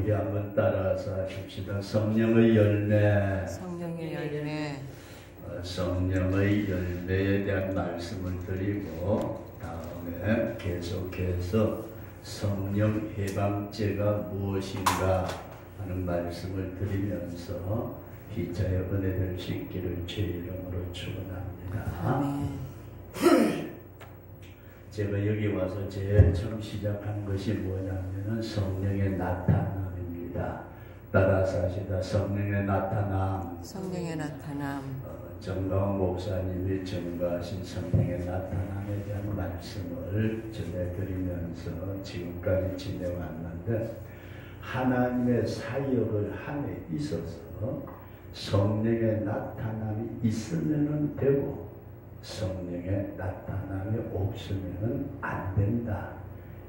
우리 한번 따라서 하십시다. 성령의 열매. 성령의 열매. 성령의 열매에 대한 말씀을 드리고 다음에 계속해서 성령 해방죄가 무엇인가 하는 말씀을 드리면서 기차의 은혜 될 수 있기를 주의 이름으로 축원합니다. 제가 여기 와서 제일 처음 시작한 것이 뭐냐면은 성령의 나타남입니다. 따라서 하시다. 성령의 나타남. 성령의 나타남. 정가원 목사님이 전가하신 성령의 나타남에 대한 말씀을 전해드리면서 지금까지 지내왔는데, 하나님의 사역을 함에 있어서 성령의 나타남이 있으면 되고 성령의 나타남이 없으면 안 된다.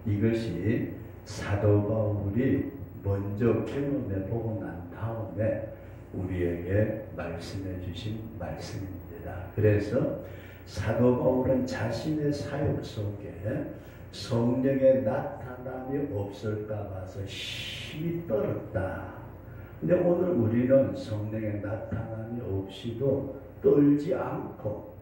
이것이 사도 바울이 먼저 경험해 보고 난 다음에 우리에게 말씀해 주신 말씀입니다. 그래서 사도 바울은 자신의 사역 속에 성령의 나타남이 없을까 봐서 힘이 떨었다. 근데 오늘 우리는 성령의 나타남이 없이도 떨지 않고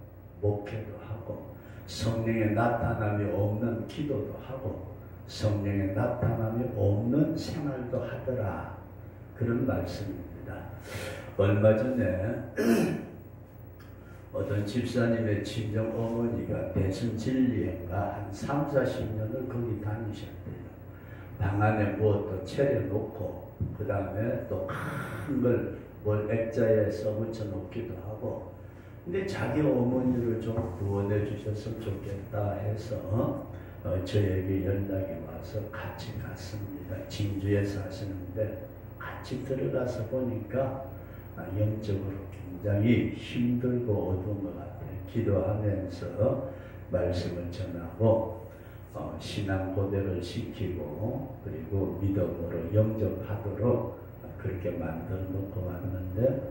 목회도 하고, 성령의 나타남이 없는 기도도 하고, 성령의 나타남이 없는 생활도 하더라. 그런 말씀입니다. 얼마 전에 어떤 집사님의 친정 어머니가 대선 진리회가 한 3, 40년을 거기 다니셨대요. 방 안에 무엇도 차려놓고 그 다음에 또 큰 걸 뭘 액자에 써붙여 놓기도 하고, 근데 자기 어머니를 좀 구원해 주셨으면 좋겠다 해서 저에게 연락이 와서 같이 갔습니다. 진주에 사시는데 같이 들어가서 보니까 영적으로 굉장히 힘들고 어두운 것 같아요. 기도하면서 말씀을 전하고 신앙 고백을 시키고 그리고 믿음으로 영접하도록 그렇게 만들어 놓고 왔는데,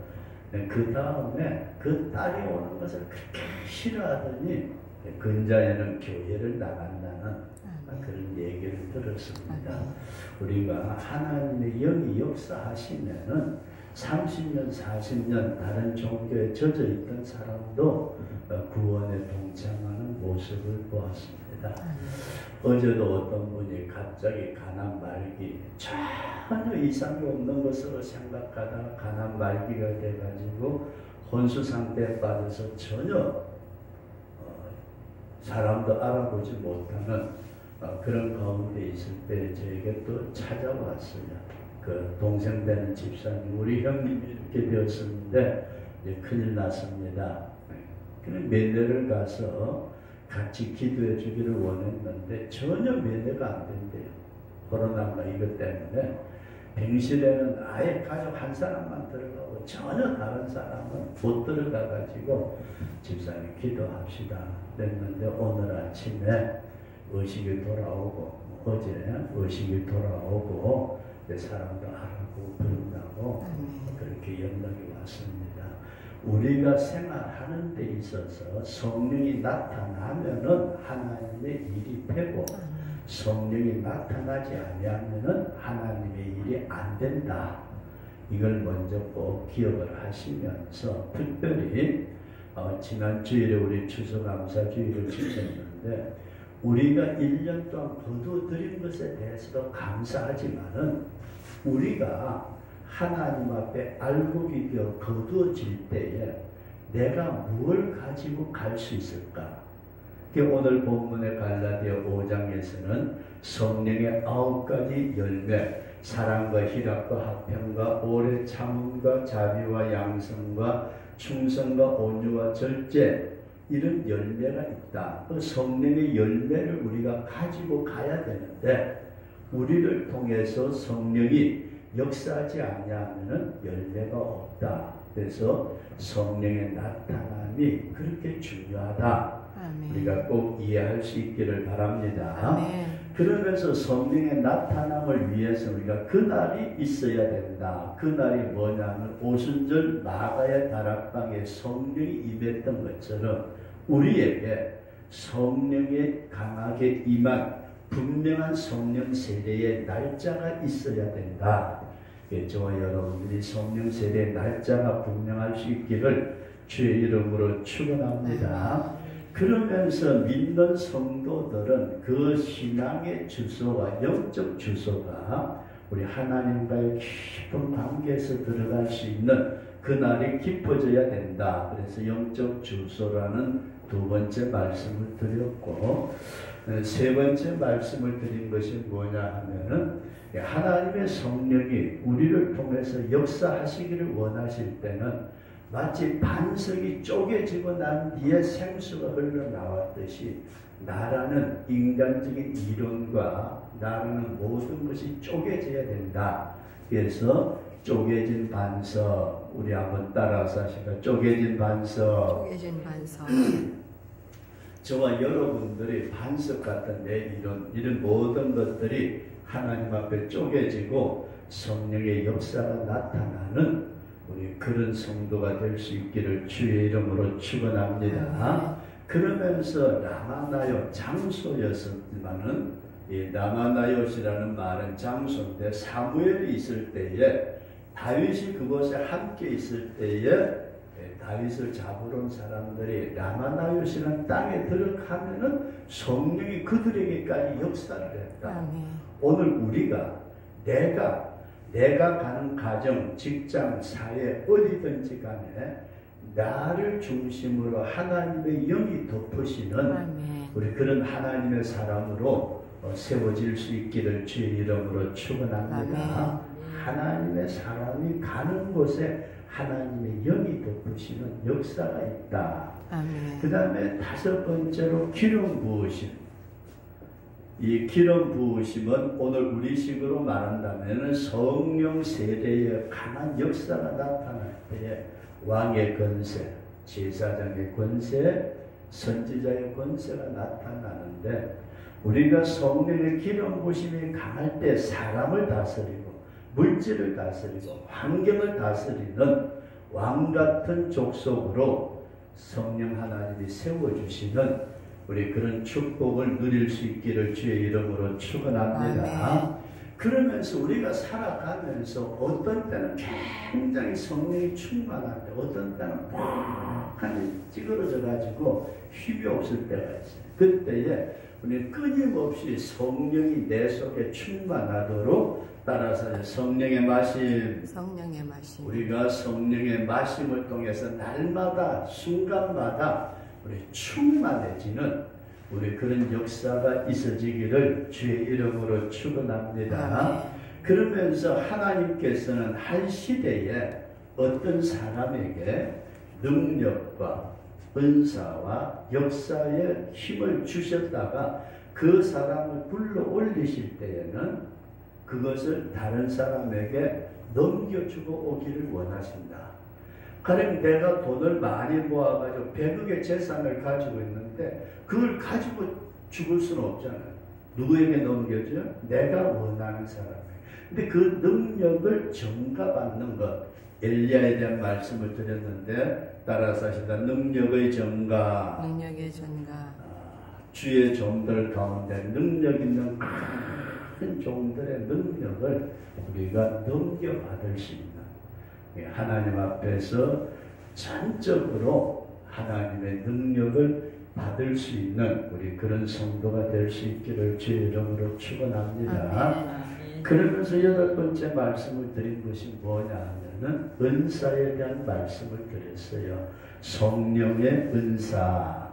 그 다음에 그 딸이 오는 것을 그렇게 싫어하더니 근자에는 교회를 나간다는 그런 얘기를 들었습니다. 우리가 하나님의 영이 역사하시면은 30년, 40년 다른 종교에 젖어 있던 사람도 구원에 동참하는 모습을 보았습니다. 어제도 어떤 분이 갑자기 가난 말기, 전혀 이상이 없는 것으로 생각하다가 가난 말기가 돼가지고 혼수 상태에 빠져서 전혀 사람도 알아보지 못하는 그런 가운데 있을 때 저에게 또 찾아왔어요. 그 동생 되는 집사님, 우리 형님이 이렇게 되었었는데 이제 큰일 났습니다. 그냥 면회를 가서 같이 기도해 주기를 원했는데 전혀 면회가 안 된대요. 코로나가 이것 때문에 병실에는 아예 가족 한 사람만 들어가고 전혀 다른 사람은 못 들어가가지고 집사님 기도합시다 그랬는데, 오늘 아침에 의식이 돌아오고 어제 의식이 돌아오고 사람도 알고 그런다고 그렇게 연락이 왔습니다. 우리가 생활하는 데 있어서 성령이 나타나면은 하나님의 일이 되고, 성령이 나타나지 아니하면은 하나님의 일이 안 된다. 이걸 먼저 꼭 기억을 하시면서, 특별히 지난 주일에 우리 추수감사 주일을 지켰는데 우리가 1년 동안 거두어드린 것에 대해서도 감사하지만은 우리가 하나님 앞에 알곡이 되어 거두어질 때에 내가 무엇을 가지고 갈 수 있을까? 오늘 본문의 갈라디아 5장에서는 성령의 9가지 열매, 사랑과 희락과 화평과 오래 참음과 자비와 양성과 충성과 온유와 절제, 이런 열매가 있다. 그 성령의 열매를 우리가 가지고 가야 되는데 우리를 통해서 성령이 역사하지 않냐면은 열매가 없다. 그래서 성령의 나타남이 그렇게 중요하다. 아멘. 우리가 꼭 이해할 수 있기를 바랍니다. 아멘. 그러면서 성령의 나타남을 위해서 우리가 그날이 있어야 된다. 그날이 뭐냐면 오순절 마가의 다락방에 성령이 임했던 것처럼 우리에게 성령이 강하게 임한 분명한 성령 세례의 날짜가 있어야 된다. 저와 여러분들이 성령 세례의 날짜가 분명할 수 있기를 주의 이름으로 축원합니다. 그러면서 믿는 성도들은 그 신앙의 주소와 영적 주소가 우리 하나님과의 깊은 관계에서 들어갈 수 있는 그날이 깊어져야 된다. 그래서 영적 주소라는 두 번째 말씀을 드렸고, 세 번째 말씀을 드린 것이 뭐냐 하면은 하나님의 성령이 우리를 통해서 역사하시기를 원하실 때는 마치 반석이 쪼개지고 난 뒤에 생수가 흘러나왔듯이 나라는 인간적인 이론과 나라는 모든 것이 쪼개져야 된다. 그래서 쪼개진 반석, 우리 한번 따라서 하시까 쪼개진 반석. 쪼개진 반석. 저와 여러분들이 반석 같은 내 이런 모든 것들이 하나님 앞에 쪼개지고 성령의 역사가 나타나는 우리 그런 성도가 될 수 있기를 주의 이름으로 축원합니다. 그러면서 라마나요 장소였었지만은 이 라마나요시라는 말은 장소인데 사무엘이 있을 때에 다윗이 그곳에 함께 있을 때에 다윗을 잡으러 온 사람들이 라마나요시라는 땅에 들어가면은 성령이 그들에게까지 역사를 했다. 오늘 우리가 내가 가는 가정, 직장, 사회 어디든지 간에 나를 중심으로 하나님의 영이 덮으시는 우리 그런 하나님의 사람으로 세워질 수 있기를 주의 이름으로 축원합니다. 하나님의 사람이 가는 곳에 하나님의 영이 덮으시는 역사가 있다. 그 다음에 다섯 번째로 기름 부으심. 이 기름 부으심은 오늘 우리식으로 말한다면 성령 세례의 강한 역사가 나타날 때에 왕의 권세, 제사장의 권세, 선지자의 권세가 나타나는데 우리가 성령의 기름 부으심이 강할 때 사람을 다스리고 물질을 다스리고 환경을 다스리는 왕같은 족속으로 성령 하나님이 세워주시는 우리 그런 축복을 누릴 수 있기를 주의 이름으로 축원합니다. 그러면서 우리가 살아가면서 어떤 때는 굉장히 성령이 충만한데 어떤 때는 뻑하니 찌그러져 가지고 힘이 없을 때가 있어요. 그때에 우리 끊임없이 성령이 내 속에 충만하도록 따라서 성령의 마심, 우리가 성령의 마심을 통해서 날마다 순간마다 우리 충만해지는 우리 그런 역사가 있어지기를 주의 이름으로 축원합니다. 그러면서 하나님께서는 한 시대에 어떤 사람에게 능력과 은사와 역사의 힘을 주셨다가 그 사람을 불러 올리실 때에는 그것을 다른 사람에게 넘겨주고 오기를 원하신다. 가령 내가 돈을 많이 모아가지고 100억의 재산을 가지고 있는데 그걸 가지고 죽을 수는 없잖아요. 누구에게 넘겨줘요? 내가 원하는 사람에게. 근데 그 능력을 전가받는 것, 엘리야에 대한 말씀을 드렸는데 따라서 하시다. 능력의 전가. 주의 종들 가운데 능력 있는 큰 종들의 능력을 우리가 넘겨받을 수 있는 하나님 앞에서 전적으로 하나님의 능력을 받을 수 있는 우리 그런 성도가 될 수 있기를 주의 이름으로 축원합니다. 그러면서 여덟 번째 말씀을 드린 것이 뭐냐 하면은 은사에 대한 말씀을 드렸어요. 성령의 은사.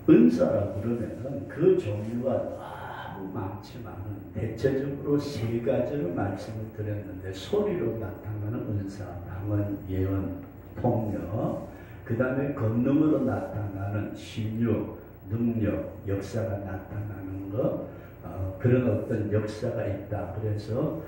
은사라 그러면은 그 종류가 너무 많지만은 대체적으로 세 가지로 말씀을 드렸는데 소리로 나타나는 은사, 방언, 예언, 통역, 그 다음에 권능으로 나타나는 신유, 능력, 역사가 나타나는 것, 그런 어떤 역사가 있다. 그래서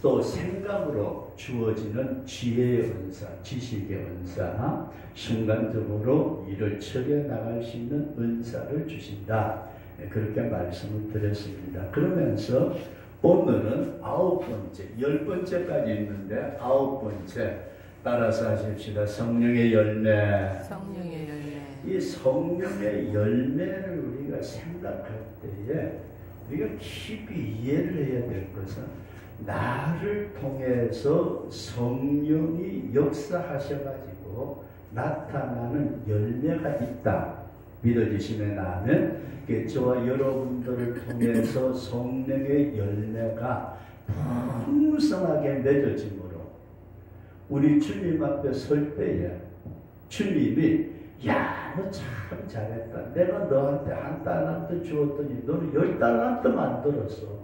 또 생각으로 주어지는 지혜의 은사, 지식의 은사, 순간적으로 일을 처리해 나갈 수 있는 은사를 주신다. 그렇게 말씀을 드렸습니다. 그러면서 오늘은 아홉 번째, 열 번째까지 있는데 아홉 번째 따라서 하십시다. 성령의 열매. 이 성령의 열매를 우리가 생각할 때에 우리가 깊이 이해를 해야 될 것은 나를 통해서 성령이 역사하셔가지고 나타나는 열매가 있다. 믿어지시면 아멘. 저와 여러분들을 통해서 성령의 열매가 풍성하게 맺어짐으로 우리 주님 앞에 설 때에 주님이 야, 너 참 잘했다. 내가 너한테 한 달란트 주었더니 너는 10달란트 만들었어.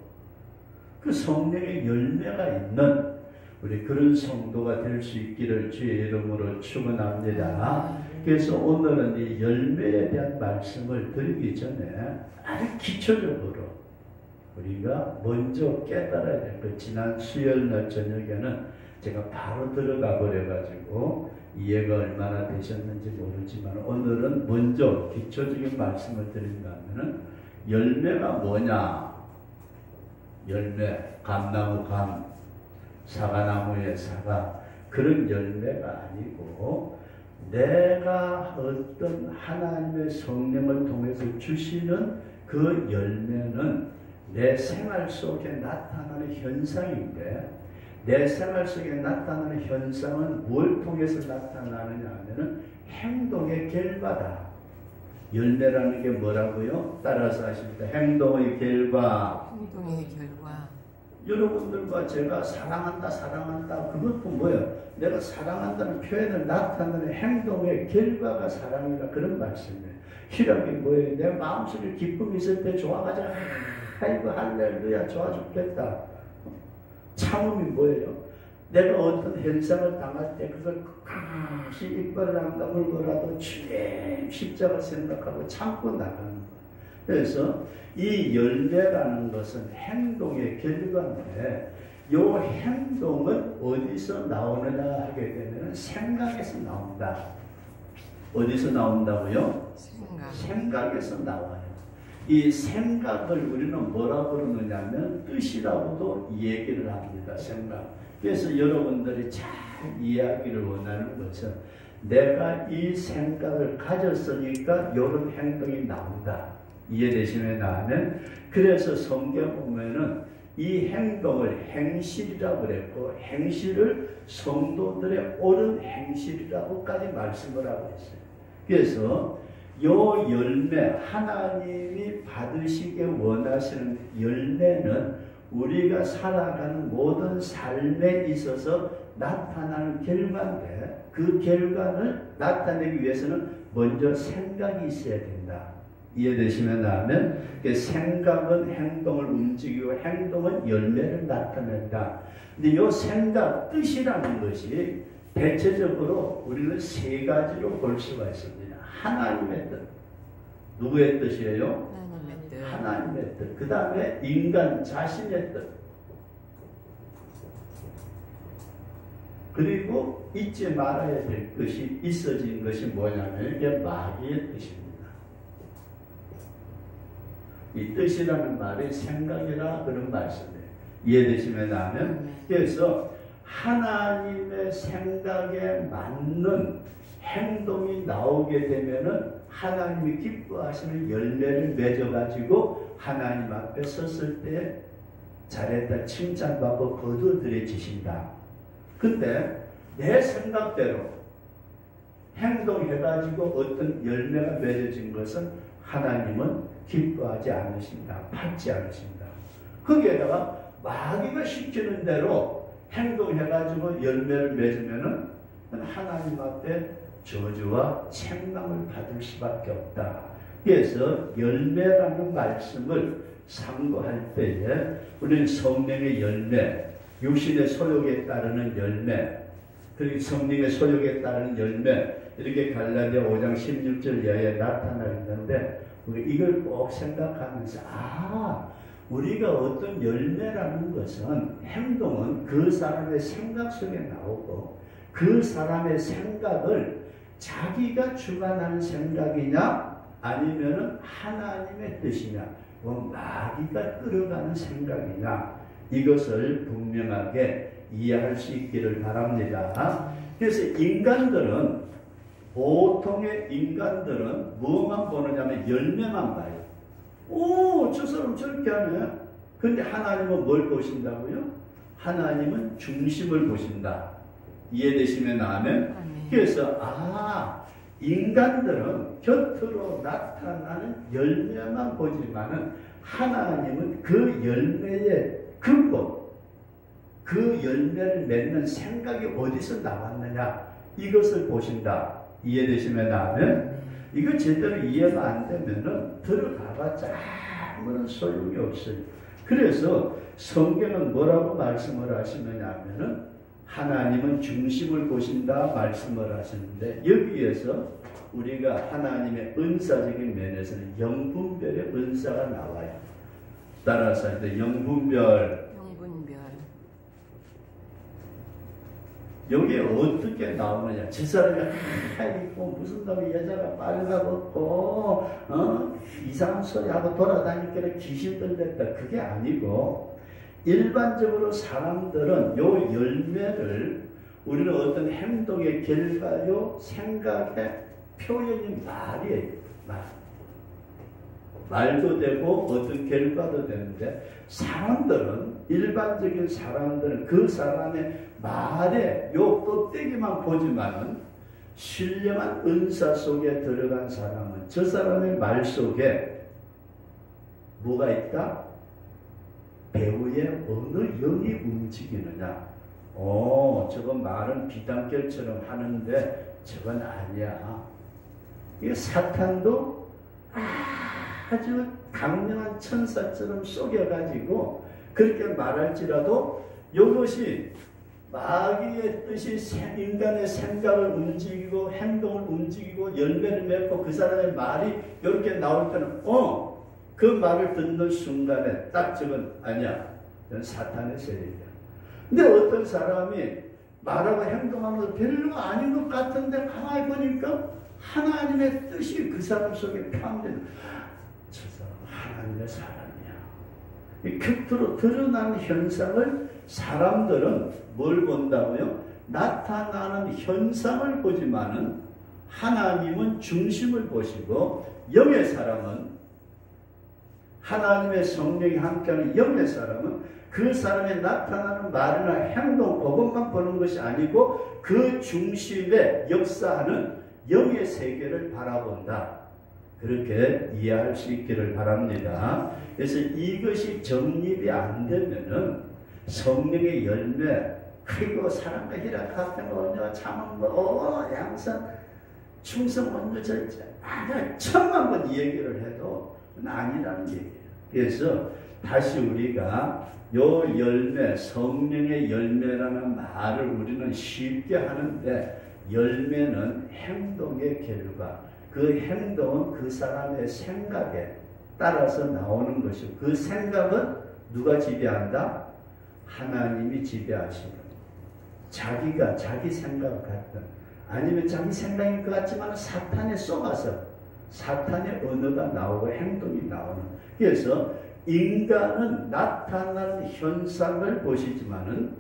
그 성령의 열매가 있는 우리 그런 성도가 될 수 있기를 주의 이름으로 축원합니다. 그래서 오늘은 이 열매에 대한 말씀을 드리기 전에 아주 기초적으로 우리가 먼저 깨달아야 될 것. 지난 수요일 날 저녁에는 제가 바로 들어가 버려가지고 이해가 얼마나 되셨는지 모르지만 오늘은 먼저 기초적인 말씀을 드린다 하면은 열매가 뭐냐? 열매, 감나무 감, 사과나무의 사과, 그런 열매가 아니고 내가 어떤 하나님의 성령을 통해서 주시는 그 열매는 내 생활 속에 나타나는 현상인데, 내 생활 속에 나타나는 현상은 뭘 통해서 나타나느냐 하면은 행동의 결과다. 열매라는 게 뭐라고요? 따라서 하십니다. 행동의 결과. 행동의 결과. 여러분들과 제가 사랑한다 그것도 뭐예요? 내가 사랑한다는 표현을 나타내는 행동의 결과가 사랑이라 그런 말씀이에요. 희락이 뭐예요? 내 마음속에 기쁨이 있을 때 좋아가지고 아이고 할렐루야 좋아 죽겠다. 참음이 뭐예요? 내가 어떤 현상을 당할 때 그걸 끝까지 이빨을 안 다물고라도 주님 십자가 생각하고 참고 나가는 거예요. 그래서 이 열매라는 것은 행동의 결과인데 이 행동은 어디서 나오느냐 하게 되면 생각에서 나온다. 어디서 나온다고요? 생각에서 나와요. 이 생각을 우리는 뭐라 부르느냐면 뜻이라고도 얘기를 합니다. 생각. 그래서 여러분들이 잘 이해하기를 원하는 것은 내가 이 생각을 가졌으니까 이런 행동이 나온다. 이해되시면 나는 그래서 성경 보면은 이 행동을 행실이라고 그랬고 행실을 성도들의 옳은 행실이라고까지 말씀을 하고 있어요. 그래서 요 열매, 하나님이 받으시게 원하시는 열매는 우리가 살아가는 모든 삶에 있어서 나타나는 결과인데 그 결과를 나타내기 위해서는 먼저 생각이 있어야 된다. 이해되시면 나면 생각은 행동을 움직이고 행동은 열매를 나타낸다. 근데 이 생각, 뜻이라는 것이 대체적으로 우리는 세 가지로 볼 수가 있습니다. 하나님의 뜻. 누구의 뜻이에요? 하나님의 뜻. 하나님의 뜻. 그 다음에 인간 자신의 뜻. 그리고 잊지 말아야 될 것이 있어진 것이 뭐냐면 이게 마귀의 뜻입니다. 이 뜻이라는 말이 생각이라 그런 말씀이에요. 이해되시면 하면 그래서 하나님의 생각에 맞는 행동이 나오게 되면은 하나님이 기뻐하시는 열매를 맺어가지고 하나님 앞에 섰을 때 잘했다 칭찬받고 거두어들여지신다. 근데 내 생각대로 행동해가지고 어떤 열매가 맺어진 것은 하나님은 기뻐하지 않으신다. 받지 않으신다. 거기에다가 마귀가 시키는 대로 행동해가지고 열매를 맺으면은 하나님 앞에 저주와 책망을 받을 수밖에 없다. 그래서 열매라는 말씀을 상고할 때에 우리는 성령의 열매, 육신의 소욕에 따르는 열매, 그리고 성령의 소욕에 따르는 열매 이렇게 갈라디아 5장 16절 이하에 나타나 있는데 이걸 꼭 생각하면서 우리가 어떤 열매라는 것은 행동은 그 사람의 생각 속에 나오고 그 사람의 생각을 자기가 주관하는 생각이냐 아니면은 하나님의 뜻이냐 마귀가 끌어가는 생각이냐 이것을 분명하게 이해할 수 있기를 바랍니다. 그래서 인간들은 보통의 인간들은 뭐만 보느냐면 열매만 봐요. 오, 저 사람 저렇게 하네. 근데 하나님은 뭘 보신다고요? 하나님은 중심을 보신다. 이해되시면 아멘? 그래서 인간들은 곁으로 나타나는 열매만 보지만은 하나님은 그 열매의 근본, 그 열매를 맺는 생각이 어디서 나왔느냐, 이것을 보신다. 이해되시면 아멘? 이거 제대로 이해가 안 되면은 들어가봤자 아무런 소용이 없어요. 그래서 성경은 뭐라고 말씀을 하시느냐 하면은 하나님은 중심을 보신다 말씀을 하시는데, 여기에서 우리가 하나님의 은사적인 면에서는 영분별의 은사가 나와요. 따라서 이제 영분별. 여기에 어떻게 나오느냐. 저 사람이 있고 무슨 놈이 여자가 빨가벗고 이상한 소리하고 돌아다니니까 귀신 들렸다. 그게 아니고, 일반적으로 사람들은 요 열매를 우리는 어떤 행동의 결과요, 생각의 표현이 말이에요. 말도 되고 어떤 결과도 되는데, 사람들은, 일반적인 사람들은 그 사람의 말에 요 껍데기만 보지만은 신령한 은사 속에 들어간 사람은 저 사람의 말 속에 뭐가 있다? 배우의 어느 영이 움직이느냐. 저건 말은 비단결처럼 하는데 저건 아니야. 이 사탄도 아주 강력한 천사처럼 속여가지고 그렇게 말할지라도 이것이 마귀의 뜻이 인간의 생각을 움직이고 행동을 움직이고 열매를 맺고 그 사람의 말이 이렇게 나올 때는 그 말을 듣는 순간에 딱 저건 아니야. 이건 사탄의 세력이야. 근데 어떤 사람이 말하고 행동하면서 별로 아닌 것 같은데 가만히 보니까 하나님의 뜻이 그 사람 속에 포함되는, 저 사람 하나님의 사람이야. 겉으로 드러나는 현상을 사람들은 뭘 본다고요? 나타나는 현상을 보지만은 하나님은 중심을 보시고, 영의 사람은, 하나님의 성령이 함께하는 영의 사람은 그 사람의 나타나는 말이나 행동 그것만 보는 것이 아니고 그 중심에 역사하는 영의 세계를 바라본다. 그렇게 이해할 수 있기를 바랍니다. 그래서 이것이 정립이 안 되면은 성령의 열매, 그리고 사람과 희락 같은 거, 언제가 참은 거, 양선, 충성, 언제 절제, 천만 번 이 얘기를 해도 아니라는 얘기예요. 그래서 다시 우리가 요 열매, 성령의 열매라는 말을 우리는 쉽게 하는데, 열매는 행동의 결과, 그 행동은 그 사람의 생각에 따라서 나오는 것이고, 그 생각은 누가 지배한다? 하나님이 지배하시는. 자기가 자기 생각 같든 아니면 자기 생각인 것 같지만 사탄에 속아서 사탄의 언어가 나오고 행동이 나오는. 그래서 인간은 나타나는 현상을 보지만은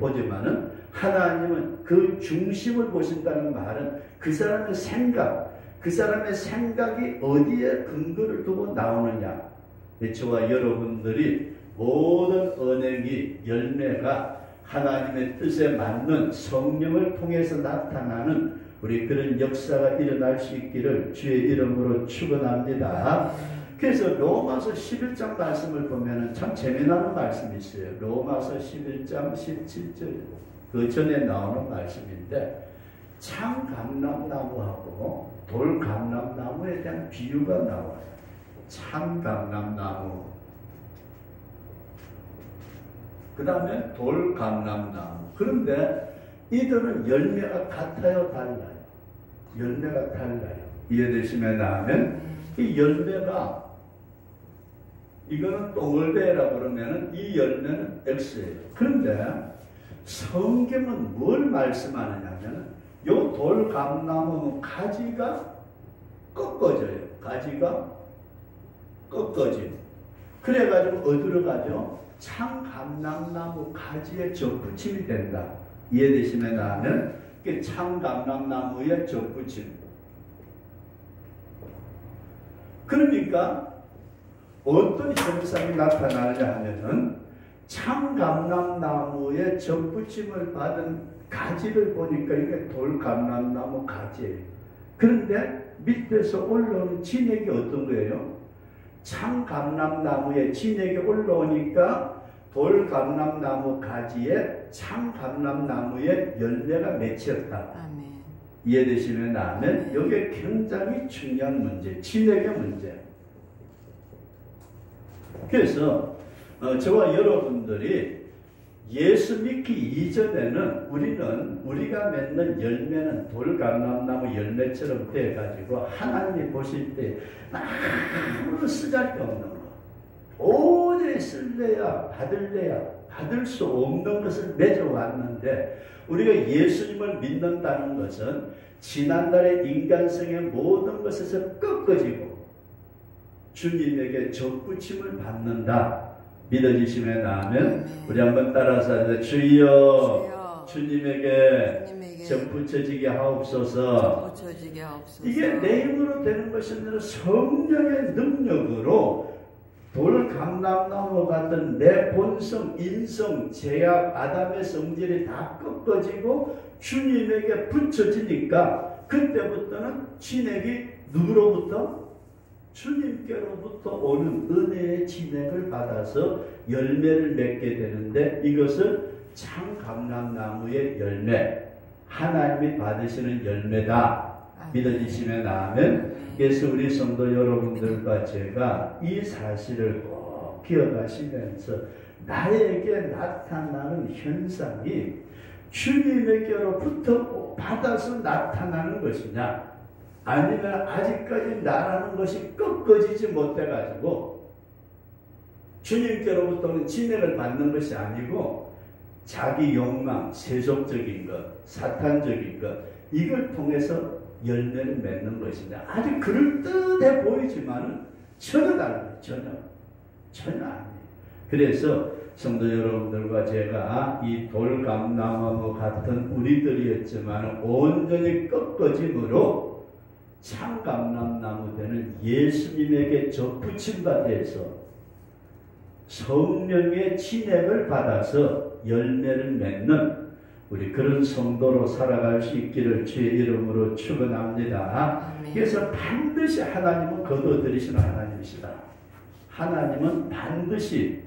하나님은 그 중심을 보신다는 말은 그 사람의 생각, 그 사람의 생각이 어디에 근거를 두고 나오느냐. 저와 여러분들이 모든 언행이, 열매가 하나님의 뜻에 맞는 성령을 통해서 나타나는 우리 그런 역사가 일어날 수 있기를 주의 이름으로 축원합니다. 그래서 로마서 11장 말씀을 보면 참 재미나는 말씀이 있어요. 로마서 11장 17절 그 전에 나오는 말씀인데, 참감람나무하고 돌감람나무에 대한 비유가 나와요. 참감람나무, 그 다음에 돌감람나무. 그런데 이들은 열매가 같아요, 달라요? 열매가 달라요. 이해되시면 아멘? 이 열매가, 이거는 똥을배라 그러면은 이 열매는 X예요. 그런데 성경은 뭘 말씀하느냐면, 요 돌감나무는 가지가 꺾어져요. 가지가 꺾어져요. 그래가지고 어디로 가죠? 참감람나무 가지에 접붙임이 된다. 이해되시면 아멘? 참감람나무의 접붙임. 그러니까 어떤 현상이 나타나느냐 하면은 참감람나무에 접붙임을 받은 가지를 보니까 이게 돌감람나무 가지예요. 그런데 밑에서 올라오는 진액이 어떤 거예요? 참감람나무에 진액이 올라오니까 돌감람나무 가지에 참감람나무에 열매가 맺혔다. 아멘. 이해되시면 아멘. 이게 굉장히 중요한 문제, 진액의 문제. 그래서 저와 여러분들이 예수 믿기 이전에는 우리가 맺는 열매는 돌감람나무 열매처럼 돼가지고 하나님이 보실 때 아무런 쓰잘데없는 거, 도저히 쓸래야 받을래야 받을 수 없는 것을 맺어왔는데, 우리가 예수님을 믿는다는 것은 지난날의 인간성의 모든 것에서 꺾어지고 주님에게 접붙임을 받는다. 믿어지시면 아멘. 우리 한번 따라서 하자. 주여, 주님에게 접붙여지게 하옵소서. 이게 내 힘으로 되는 것이 아니라 성령의 능력으로 돌감람나무 같은 내 본성, 인성, 죄악, 아담의 성질이 다 꺾어지고 주님에게 붙여지니까 그때부터는 진액이 누구로부터? 주님께로부터 오는 은혜의 진액을 받아서 열매를 맺게 되는데, 이것은 참감람나무의 열매, 하나님이 받으시는 열매다. 믿어지시면 아멘. 그래서 우리 성도 여러분들과 제가 이 사실을 꼭 기억하시면서 나에게 나타나는 현상이 주님에게로부터 받아서 나타나는 것이냐, 아니면 아직까지 나라는 것이 꺾어지지 못해가지고 주님께로부터는 진액을 받는 것이 아니고 자기 욕망, 세속적인 것, 사탄적인 것, 이걸 통해서 열매를 맺는 것이냐. 아주 그럴듯해 보이지만 전혀 달라요. 전혀 아니에요. 그래서 성도 여러분들과 제가 이 돌감나무 같은 우리들이었지만 온전히 꺾어짐으로 참감람나무 되는 예수님에게 접붙임과 돼서 성령의 진액을 받아서 열매를 맺는 우리 그런 성도로 살아갈 수 있기를 주의 이름으로 축원합니다. 그래서 반드시 하나님은 거둬들이시는 하나님이시다. 하나님은 반드시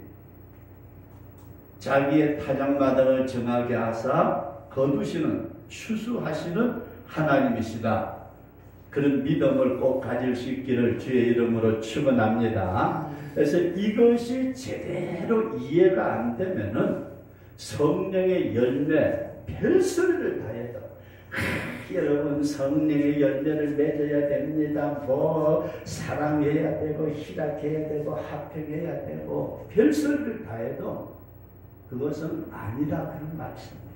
자기의 타작마당을 정하게 하사 거두시는, 추수하시는 하나님이시다. 그런 믿음을 꼭 가질 수 있기를 주의 이름으로 축원합니다. 그래서 이것이 제대로 이해가 안 되면은 성령의 열매, 별소리를 다 해도 여러분 성령의 열매를 맺어야 됩니다. 뭐 사랑해야 되고 희락해야 되고 합평해야 되고 별소리를 다 해도 그것은 아니다, 그런 말씀입니다.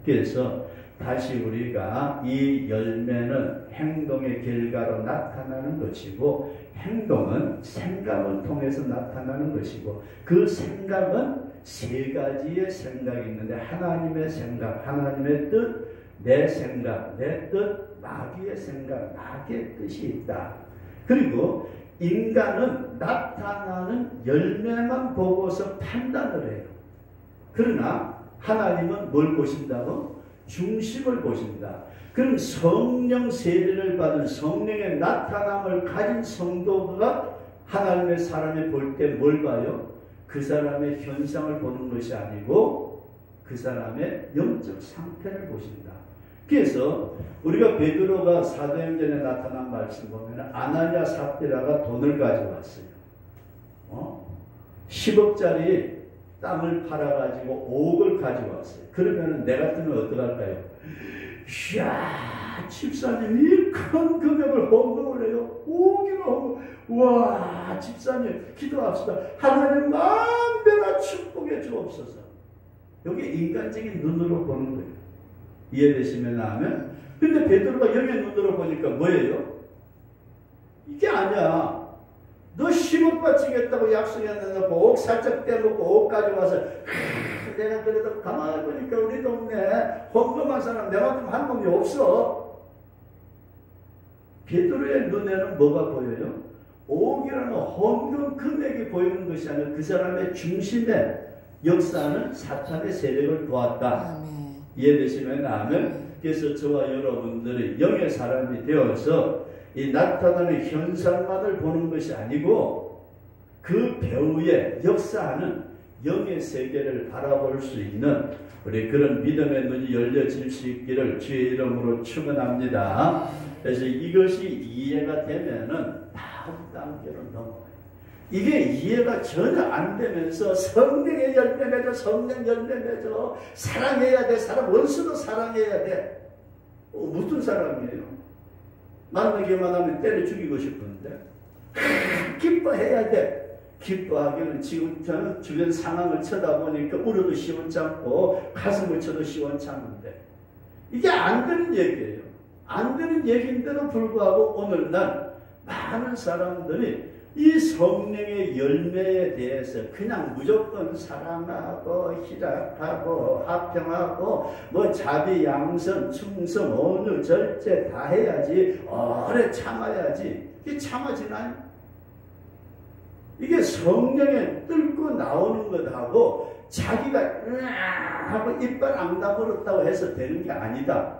그래서 다시 우리가 이 열매는 행동의 결과로 나타나는 것이고, 행동은 생각을 통해서 나타나는 것이고, 그 생각은 세 가지의 생각이 있는데, 하나님의 생각, 하나님의 뜻, 내 생각, 내 뜻, 마귀의 생각, 마귀의 뜻이 있다. 그리고 인간은 나타나는 열매만 보고서 판단을 해요. 그러나 하나님은 뭘 보신다고? 중심을 보신다. 그럼 성령 세례를 받은 성령의 나타남을 가진 성도가 하나님의 사람이 볼 때 뭘 봐요? 그 사람의 현상을 보는 것이 아니고 그 사람의 영적 상태를 보신다. 그래서 우리가 베드로가 사도행전에 나타난 말씀 보면 아나니아 삽비라가 돈을 가져왔어요. 10억짜리 땅을 팔아가지고 5억을 가져왔어요. 그러면 내 같으면 어떡할까요? 이야, 집사님이 큰 금액을 헌금을 해요. 5억이나 헌금. 와, 집사님 기도합시다. 하나님 만배나 축복해 주옵소서. 여기 인간적인 눈으로 보는 거예요. 이해되시면 아멘. 근데 베드로가 여기 눈으로 보니까 뭐예요? 이게 아니야. 너 10억 바치겠다고 약속했는데 5억 살짝 떼놓고 5억 가져와서 내가 그래도 가만히 보니까 우리 동네 헌금한 사람 내만큼 한 놈이 없어. 베드로의 눈에는 뭐가 보여요? 억이라는 헌금 금액이 보이는 것이 아니라 그 사람의 중심에 역사하는 사탄의 세력을 보았다. 아멘. 이해되시면 아멘. 그래서 저와 여러분들이 영의 사람이 되어서 이 나타나는 현상만을 보는 것이 아니고 그 배후에 역사하는 영의 세계를 바라볼 수 있는 우리 그런 믿음의 눈이 열려질 수 있기를 주의 이름으로 축원합니다. 그래서 이것이 이해가 되면은 다음 단계로 넘어가요. 이게 이해가 전혀 안 되면서 성령의 열매 맺어, 성령 열매 맺어, 사랑해야 돼, 원수도 사랑해야 돼. 무슨 사랑이에요? 만나기만 하면 때려 죽이고 싶은데 기뻐해야 돼. 기뻐하기는 지금 저는 주변 상황을 쳐다보니까 울어도 시원찮고 가슴을 쳐도 시원찮은데 이게 안 되는 얘기예요. 안 되는 얘기인데도 불구하고 오늘날 많은 사람들이 이 성령의 열매에 대해서 그냥 무조건 사랑하고 희락하고 화평하고 뭐 자비 양선 충성 온유 절제 다 해야지 오래 참아야지. 이게 참아지나요? 이게 성령에 뚫고 나오는 것하고 자기가 하고 이빨 안 다물었다고 해서 되는 게 아니다.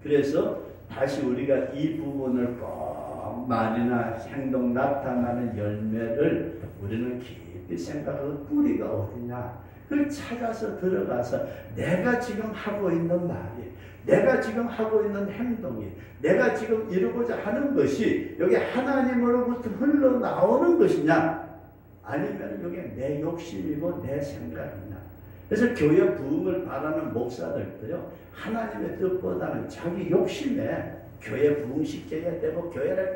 그래서 다시 우리가 이 부분을 꼭 말이나 행동 나타나는 열매를 우리는 깊이 생각하고 뿌리가 어디냐 그걸 찾아서 들어가서 내가 지금 하고 있는 말이 내가 지금 하고 있는 행동이 내가 지금 이루고자 하는 것이 여기 하나님으로부터 흘러나오는 것이냐 아니면 이게 내 욕심이고 내 생각이냐. 그래서 교회 부흥을 바라는 목사들도요 하나님의 뜻보다는 자기 욕심에 교회 부흥시켜야 되고 교회를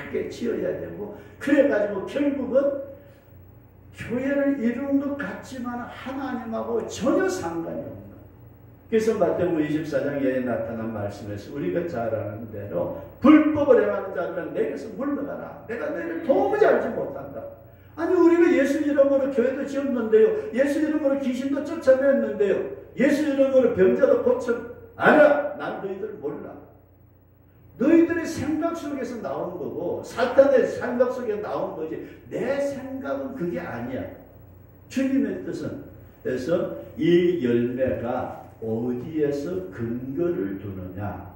크게 지어야 되고 그래가지고 결국은 교회를 이룬 것 같지만 하나님하고 전혀 상관이 없는. 그래서 마태복음 24장에 나타난 말씀에서 우리가 잘 아는 대로 불법을 행하는 자들은 내게서 물러가라. 내가 너희를 도무지 알지 못한다. 아니 우리가 예수 이름으로 교회도 지었는데요. 예수 이름으로 귀신도 쫓아냈는데요. 예수 이름으로 병자도 고쳐. 아니야. 난 너희들 몰라. 너희들의 생각 속에서 나온 거고 사탄의 생각 속에 나온 거지 내 생각은 그게 아니야. 주님의 뜻은. 그래서 이 열매가 어디에서 근거를 두느냐.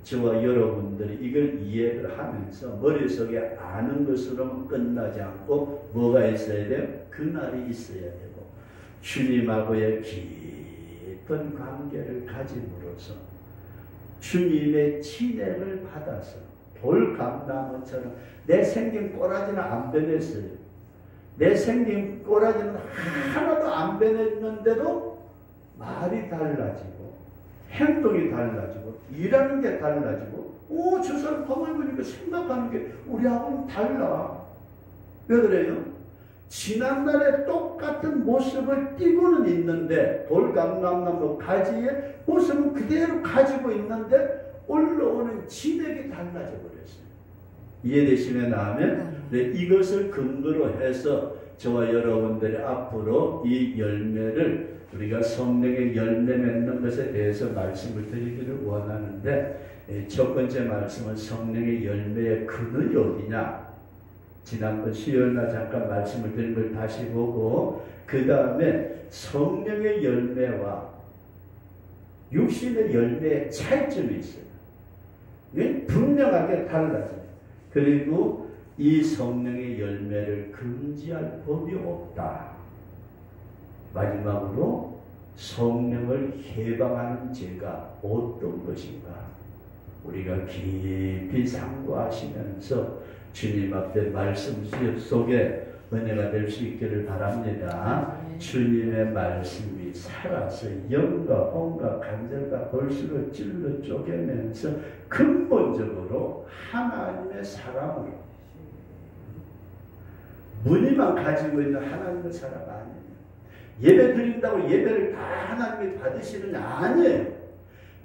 저와 여러분들이 이걸 이해를 하면서 머릿속에 아는 것으로는 끝나지 않고 뭐가 있어야 돼요? 그날이 있어야 되고 주님하고의 깊은 관계를 가짐으로써 주님의 친애를 받아서 돌감나무처럼 내 생긴 꼬라지는 안 변했어요. 내 생긴 꼬라지는 하나도 안 변했는데도 말이 달라지고 행동이 달라지고 일하는 게 달라지고 저 사람 가만히 보니까 생각하는 게 우리하고는 달라. 왜 그래요? 지난날에 똑같은 모습을 띠고는 있는데 돌감나무 가지의 모습은 그대로 가지고 있는데 올라오는 진액이 달라져 버렸어요. 이해되시면 하면 이것을 근거로 해서 저와 여러분들이 앞으로 이 열매를 우리가 성령의 열매 맺는 것에 대해서 말씀을 드리기를 원하는데 첫 번째 말씀은 성령의 열매의 근원이 어디냐. 지난번 수요일날 잠깐 말씀을 드린 걸 다시 보고 그 다음에 성령의 열매와 육신의 열매의 차이점이 있어요. 분명하게 달라져요. 그리고 이 성령의 열매를 금지할 법이 없다. 마지막으로 성령을 해방하는 죄가 어떤 것인가 우리가 깊이 상고하시면서 주님 앞에 말씀 속에 은혜가 될 수 있기를 바랍니다. 주님의 말씀이 살아서 영과 혼과 간절과 골수를 찔러 쪼개면서 근본적으로 하나님의 사랑으로 무늬만 가지고 있는 하나님의 사랑 아니에요. 예배 드린다고 예배를 다 하나님이 받으시느냐? 아니에요.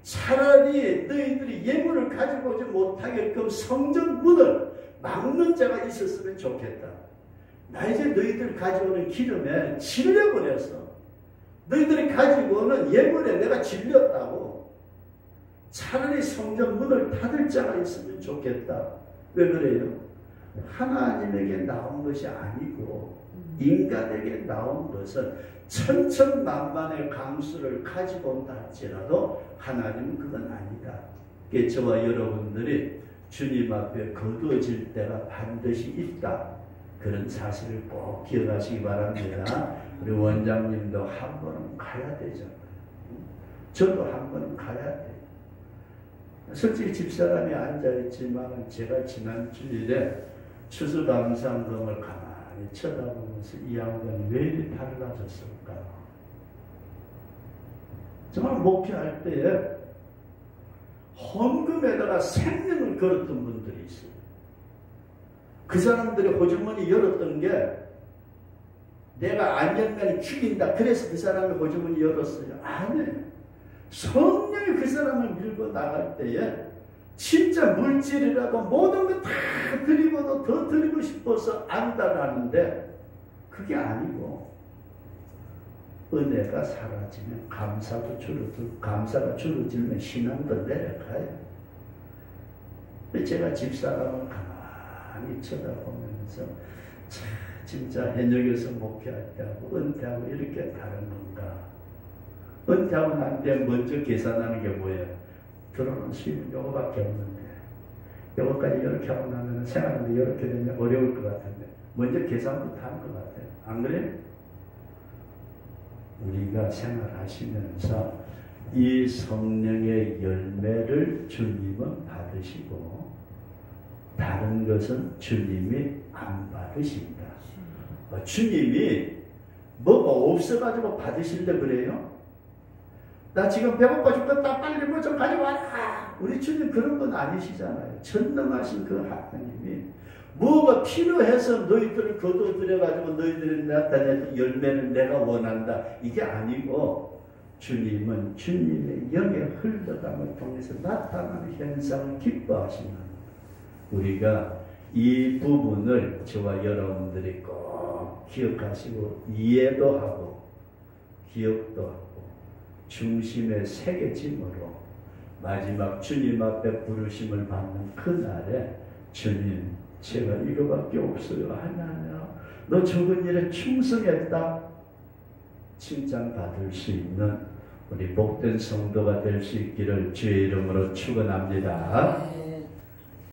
차라리 너희들이 예물을 가지고 오지 못하게끔 성전 문을 막는 자가 있었으면 좋겠다. 나 이제 너희들 가져오는 기름에 질려버렸어. 너희들이 가지고 오는 예물에 내가 질렸다고. 차라리 성전 문을 닫을 자가 있으면 좋겠다. 왜 그래요? 하나님에게 나온 것이 아니고 인간에게 나온 것은 천천만만의 강수를 가지고 온다 할지라도 하나님은 그건 아니다. 저와 여러분들이 주님 앞에 거두어질 때가 반드시 있다. 그런 사실을 꼭 기억하시기 바랍니다. 우리 원장님도 한 번은 가야 되잖아요. 저도 한 번은 가야 돼. 솔직히 집사람이 앉아있지만 제가 지난 주일에 추수감사금을 가만히 쳐다보면서 이 양반이 왜 이리 달라졌을까? 정말 목회할 때에 헌금에다가 생명을 걸었던 분들이 있어요. 그 사람들의 호주머니 열었던 게 내가 안전간이 죽인다. 그래서 그 사람의 호주머니 열었어요. 아니에요. 성령이 그 사람을 밀고 나갈 때에 진짜 물질이라도 모든 거 다 드리고도 더 드리고 싶어서 안다라는데 그게 아니고 은혜가 사라지면 감사가 줄어들면 신앙도 내려가요. 제가 집사람을 가만히 쳐다보면서 진짜 현역에서 목회할 때하고 은퇴하고 이렇게 다른 건가? 은퇴하고 난 뒤에 먼저 계산하는 게 뭐예요? 들어오는 수입은 요거밖에 없는데 요거까지 이렇게 하고 나면 생활하는데 이렇게 되면 어려울 것 같은데 먼저 계산부터 하는 것 같아요. 안 그래요? 우리가 생활하시면서 이 성령의 열매를 주님은 받으시고 다른 것은 주님이 안 받으신다. 주님이 뭐가 없어가지고 받으실래 그래요? 나 지금 배고파 죽겠다. 빨리 뭐 좀 가져와라. 우리 주님 그런 건 아니시잖아요. 전능하신 그 하나님이 뭐가 필요해서 너희들을 거둬들여가지고 너희들이 나타낸 열매를 내가 원한다. 이게 아니고 주님은 주님의 영의 흘러감을 통해서 나타나는 현상을 기뻐하시는 우리가 이 부분을 저와 여러분들이 꼭 기억하시고 이해도 하고 기억도 하고 중심의 새겨짐으로 마지막 주님 앞에 부르심을 받는 그날에 주님 제가 이거밖에 없어요. 하나님 너 적은 일에 충성했다. 칭찬받을 수 있는 우리 복된 성도가 될 수 있기를 주의 이름으로 축원합니다.